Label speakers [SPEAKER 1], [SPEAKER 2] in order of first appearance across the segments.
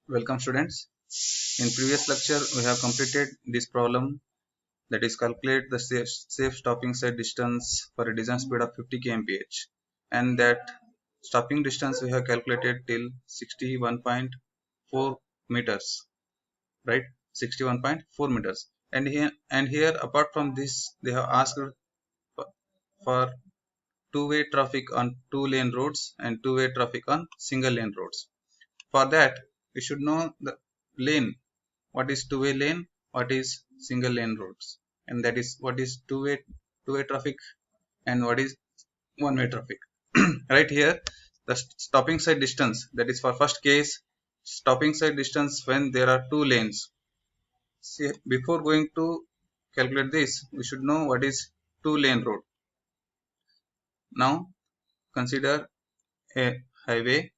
[SPEAKER 1] Welcome students. In previous lecture we have completed this problem, that is calculate the safe stopping side distance for a design speed of 50 kmph, and that stopping distance we have calculated till 61.4 meters, right? 61.4 meters. And here apart from this they have asked for two-way traffic on two-lane roads and two-way traffic on single-lane roads. For that we should know the lane. What is two-way lane, what is single lane roads, and that is what is two-way traffic and what is one-way traffic. Right here the stopping side distance, that is for first case, stopping side distance when there are two lanes. See, before going to calculate this we should know what is two-lane road. Now consider a highway.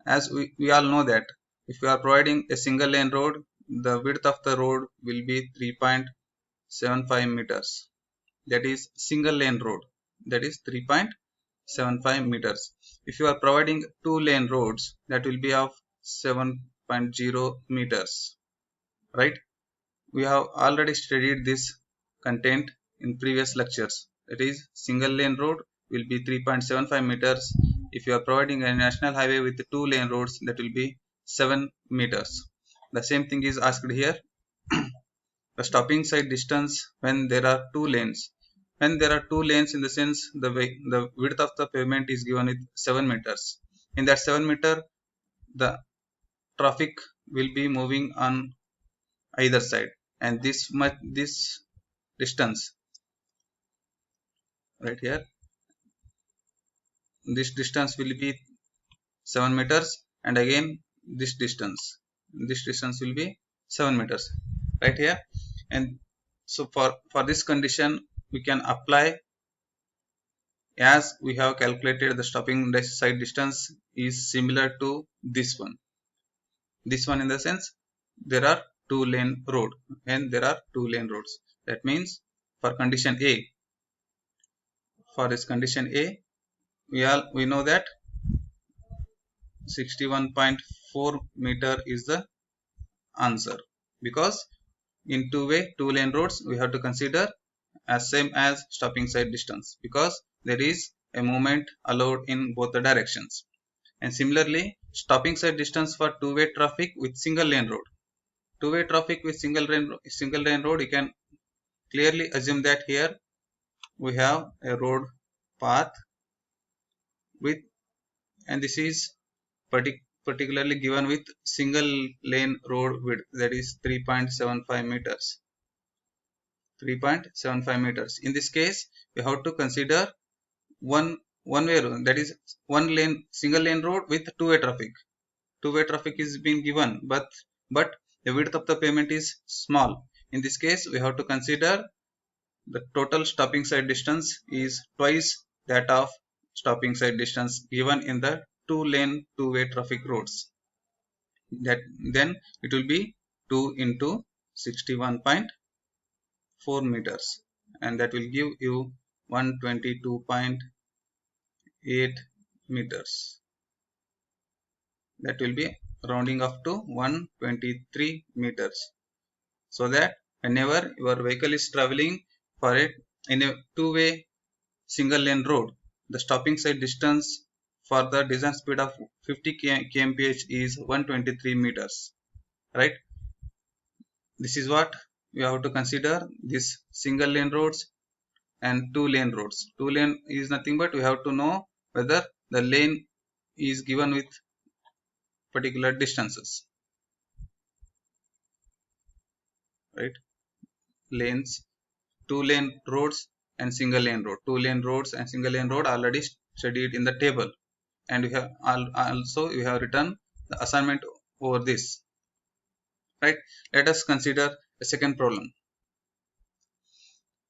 [SPEAKER 1] As we all know that if we are providing a single lane road, the width of the road will be 3.75 meters. That is single lane road, that is 3.75 meters. If you are providing two lane roads, that will be of 7.0 meters, right? We have already studied this content in previous lectures. That is single lane road will be 3.75 meters. If you are providing a national highway with two lane roads, that will be 7 meters. The same thing is asked here. The stopping side distance when there are two lanes. When there are two lanes, in the sense the width of the pavement is given with 7 meters. In that 7 meter, the traffic will be moving on either side, and this distance right here, this distance will be 7 meters, and again this distance will be 7 meters right here. And so for this condition we can apply, as we have calculated the stopping side distance is similar to this one in the sense there are two lane road and there are two lane roads. That means for condition A, for this condition A, we know that 61.4 meter is the answer, because in two lane roads we have to consider as same as stopping side distance, because there is a movement allowed in both the directions. And similarly, stopping side distance for two-way traffic with single lane road. Two-way traffic with single lane road, you can clearly assume that here we have a road path with, and this is particularly given with single lane road width, that is 3.75 meters. 3.75 meters. In this case, we have to consider one-way road, that is one lane single lane road with two-way traffic. Two-way traffic is being given, but the width of the pavement is small. In this case, we have to consider the total stopping side distance is twice that of stopping side distance given in the two-lane two-way traffic roads. That then it will be 2 into 61.4 meters, and that will give you 122.8 meters. That will be rounding up to 123 meters. So that whenever your vehicle is traveling for it in a two-way single lane road, the stopping side distance for the design speed of 50 kmph is 123 meters, right? This is what we have to consider, this single lane roads and two lane roads. Two lane is nothing but we have to know whether the lane is given with particular distances, right? Lanes, two lane roads and single lane road. Two lane roads and single lane road already studied in the table, and we have also we have written the assignment over this, right? Let us consider a second problem.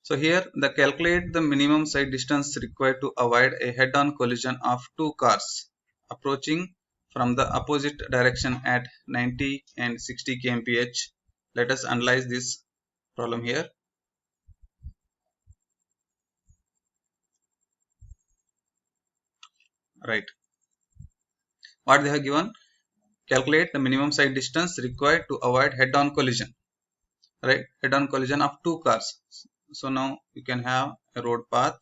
[SPEAKER 1] So here the calculate the minimum side distance required to avoid a head-on collision of two cars approaching from the opposite direction at 90 and 60 kmph. Let us analyze this problem here. Right. What they have given? Calculate the minimum side distance required to avoid head-on collision. Right, head-on collision of two cars. So now you can have a road path,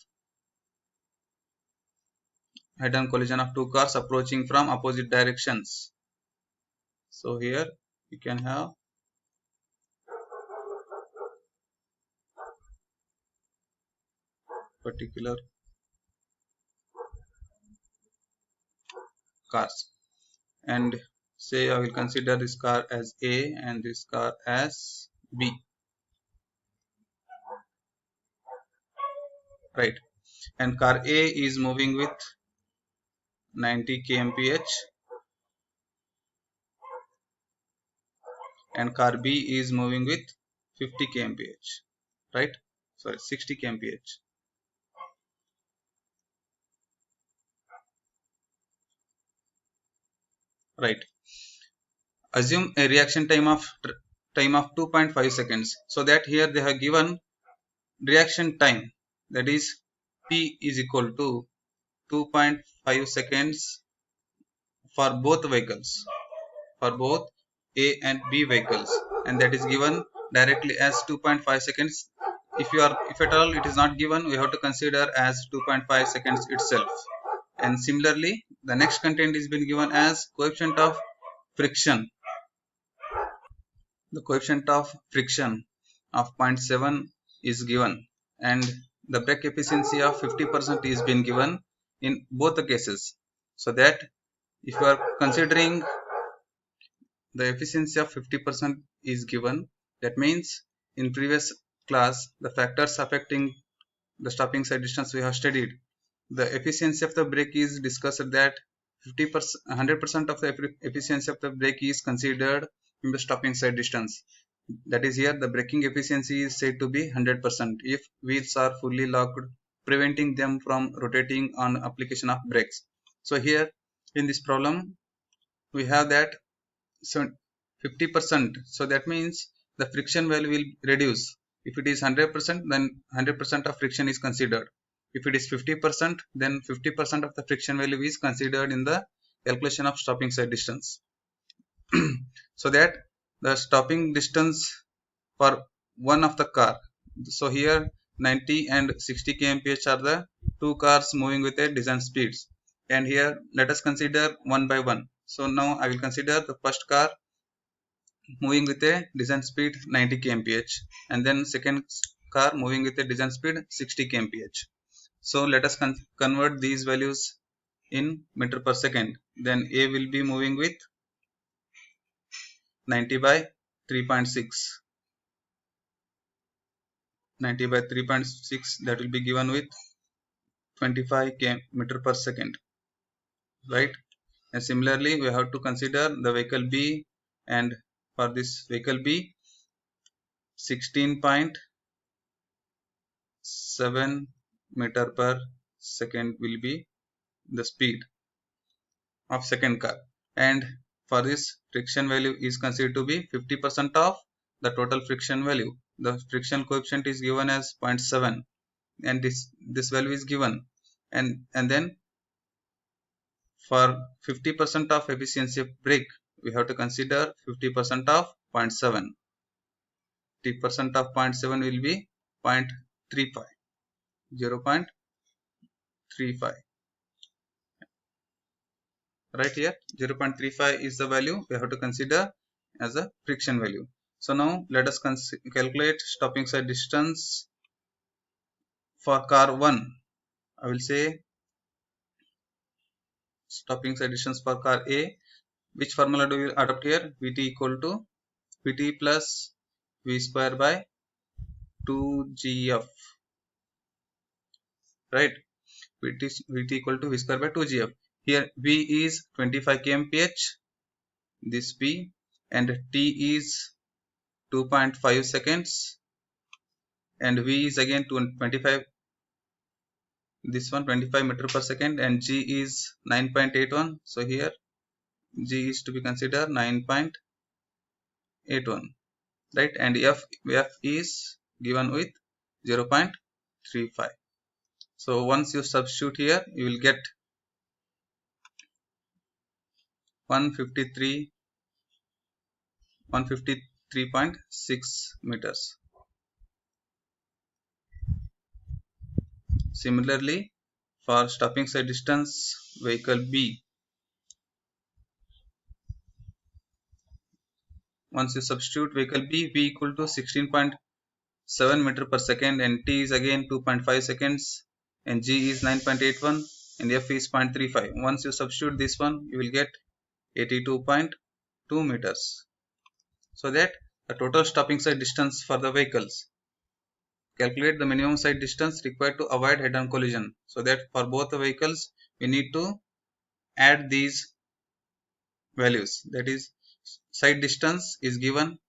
[SPEAKER 1] head-on collision of two cars approaching from opposite directions. So here you can have particular cars, and say I will consider this car as A and this car as B. Right, and car A is moving with 90 kmph and car B is moving with 50 kmph. Right, sorry, 60 kmph. Right, assume a reaction time of 2.5 seconds. So that here they have given reaction time, that is T is equal to 2.5 seconds for both vehicles, for both A and B vehicles, and that is given directly as 2.5 seconds. If at all it is not given, we have to consider as 2.5 seconds itself. And similarly, the next content is been given as coefficient of friction. The coefficient of friction of 0.7 is given, and the brake efficiency of 50% is been given in both the cases. So that if you are considering the efficiency of 50% is given, that means in previous class the factors affecting the stopping side distance we have studied. The efficiency of the brake is discussed that 50%, 100% of the efficiency of the brake is considered in the stopping side distance. That is, here the braking efficiency is said to be 100% if wheels are fully locked, preventing them from rotating on application of brakes. So here in this problem we have that 50%. So that means the friction value will reduce. If it is 100%, then 100% of friction is considered. If it is 50%, then 50% of the friction value is considered in the calculation of stopping side distance. So that the stopping distance for one of the car. So here 90 and 60 kmph are the two cars moving with a design speeds. And here let us consider one by one. So now I will consider the first car moving with a design speed 90 kmph, and then second car moving with a design speed 60 kmph. So let us convert these values in meter per second. Then A will be moving with 90 by 3.6. 90 by 3.6, that will be given with 25 meter per second. Right, and similarly we have to consider the vehicle B, and for this vehicle B 16.7 meter per second will be the speed of second car, and for this friction value is considered to be 50% of the total friction value. The friction coefficient is given as 0.7, and this value is given, and then for 50% of efficiency of brake we have to consider 50% of 0.7. 50% of 0.7 will be 0.35, 0.35. Right, here 0.35 is the value we have to consider as a friction value. So now let us calculate stopping side distance for car 1. I will say stopping side distance for car A. Which formula do we adopt here? Vt equal to Vt plus V square by 2gf. Right, Vt equal to V square by 2gf. Here V is 25 kmph, this V, and T is 2.5 seconds, and V is again 25, this one 25 meter per second, and G is 9.81. So here G is to be considered 9.81. right, and F is given with 0.35. So once you substitute here, you will get 153.6 meters. Similarly, for stopping side distance vehicle B, once you substitute vehicle B equal to 16.7 meter per second, and T is again 2.5 seconds, and G is 9.81, and F is 0.35. Once you substitute this one, you will get 82.2 meters. So that the total stopping side distance for the vehicles. Calculate the minimum side distance required to avoid head-on collision. So that for both the vehicles, we need to add these values. That is, side distance is given.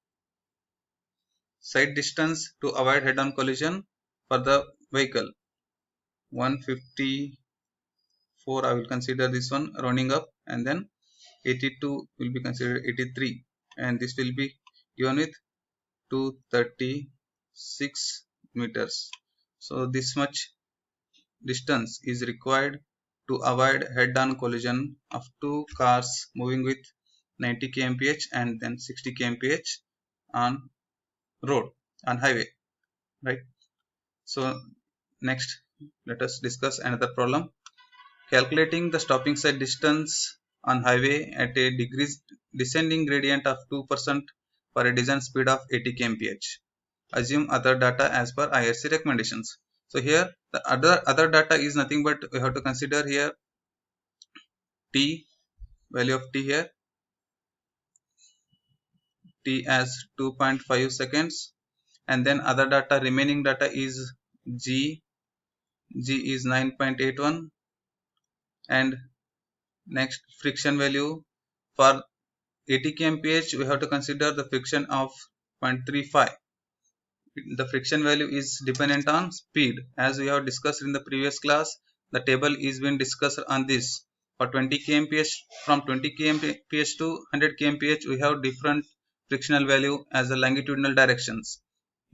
[SPEAKER 1] Side distance to avoid head-on collision for the vehicle 154. I will consider this one rounding up, and then 82 will be considered 83, and this will be given with 236 meters. So this much distance is required to avoid head-on collision of two cars moving with 90 kmph and then 60 kmph on road, on highway, right? So next, let us discuss another problem. Calculating the stopping side distance on highway at a descending gradient of 2% for a design speed of 80 kmph. Assume other data as per IRC recommendations. So here the other data is nothing but we have to consider here T, value of T here, T as 2.5 seconds, and then other data, remaining data is G is 9.81, and next friction value for 80 kmph we have to consider the friction of 0.35. The friction value is dependent on speed, as we have discussed in the previous class. The table is been discussed on this. For 20 kmph, from 20 kmph to 100 kmph we have different frictional value as the longitudinal directions.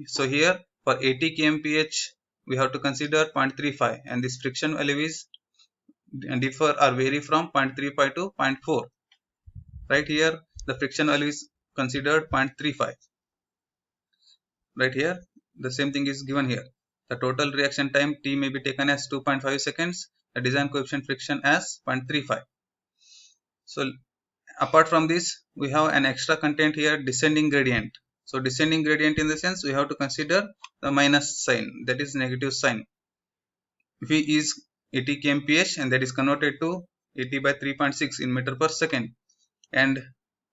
[SPEAKER 1] So here for 80 kmph we have to consider 0.35, and this friction value is differ or vary from 0.35 to 0.4. Right here the friction value is considered 0.35. Right here the same thing is given here. The total reaction time T may be taken as 2.5 seconds, the design coefficient friction as 0.35. So apart from this we have an extra content here, descending gradient. So descending gradient in the sense we have to consider the minus sign, that is negative sign. V is 80 kmph and that is converted to 80 by 3.6 in meter per second, and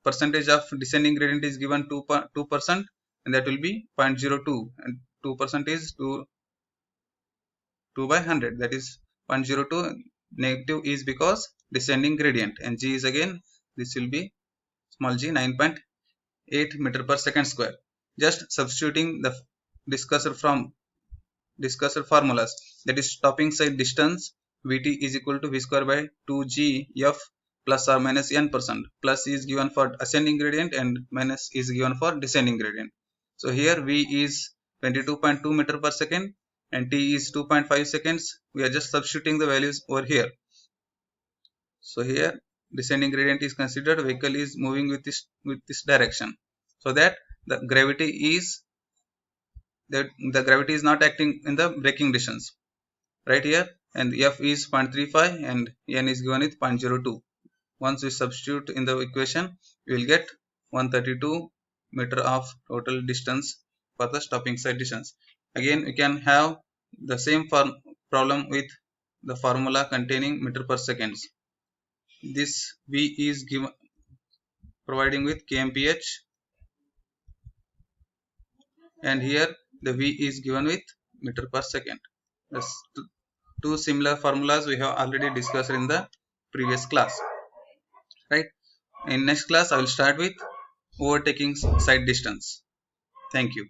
[SPEAKER 1] percentage of descending gradient is given 2%, and that will be 0.02, and 2% is 2 by 100, that is 0.02. Negative is because descending gradient, and G is again, this will be small g, 9.8 meter per second square. Just substituting the discussed formulas, that is stopping side distance Vt is equal to V square by 2g f plus or minus n%. Plus is given for ascending gradient and minus is given for descending gradient. So here V is 22.2 meter per second and T is 2.5 seconds. We are just substituting the values over here. So here descending gradient is considered, vehicle is moving with this direction, so that the gravity is not acting in the braking distance right here, and F is 0.35 and N is given with 0.02. Once we substitute in the equation, we will get 132 meter of total distance for the stopping side distance. Again we can have the same problem with the formula containing meter per seconds. This V is given providing with kmph, and here the V is given with meter per second. That's two similar formulas we have already discussed in the previous class, right? In next class I will start with overtaking side distance. Thank you.